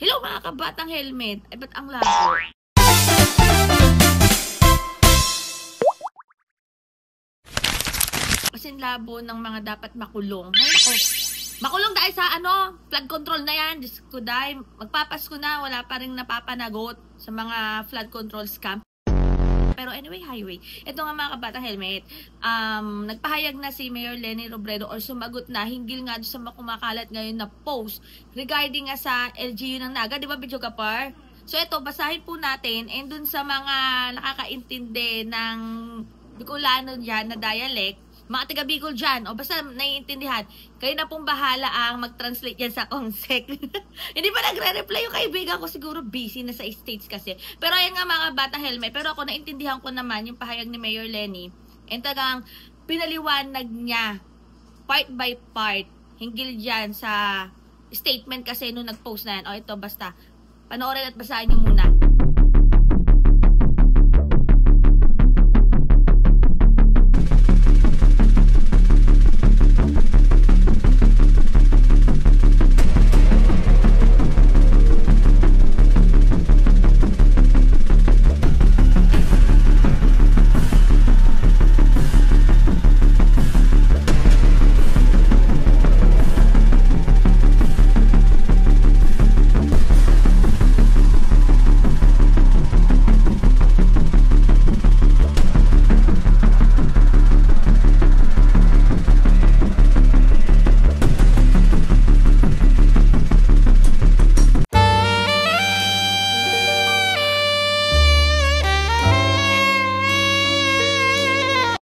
Hello mga kabatang helmet. Ay, ba't ang labo? Kasing labo ng mga dapat makulong. Ay, oh. Makulong dahil sa flood control na yan. Diyos ko dahil, magpapasko na, wala pa rin napapanagot sa mga flood control scam. Pero anyway, highway. Ito nga mga kabatang helmet, nagpahayag na si Mayor Leni Robredo or sumagot na hinggil nga sa kumakalat ngayon na post regarding nga sa LGU ng Naga. Di ba, Bidyo Kapar? So ito, basahin po natin and dun sa mga nakakaintindi ng Bicolano dyan na dialect, mga taga Bicol dyan, o basta naiintindihan, kayo na pong bahala ang mag-translate yan sa Consec. Hindi pa nagre-reply yung kaibigan ko, siguro busy na sa States kasi. Pero ayan nga mga bata helmet, pero ako naintindihan ko naman yung pahayag ni Mayor Leni, and tagang pinaliwanag niya, part by part, hinggil dyan sa statement kasi nung nag-post na yan. O ito, basta, panoorin at basahin nyo muna.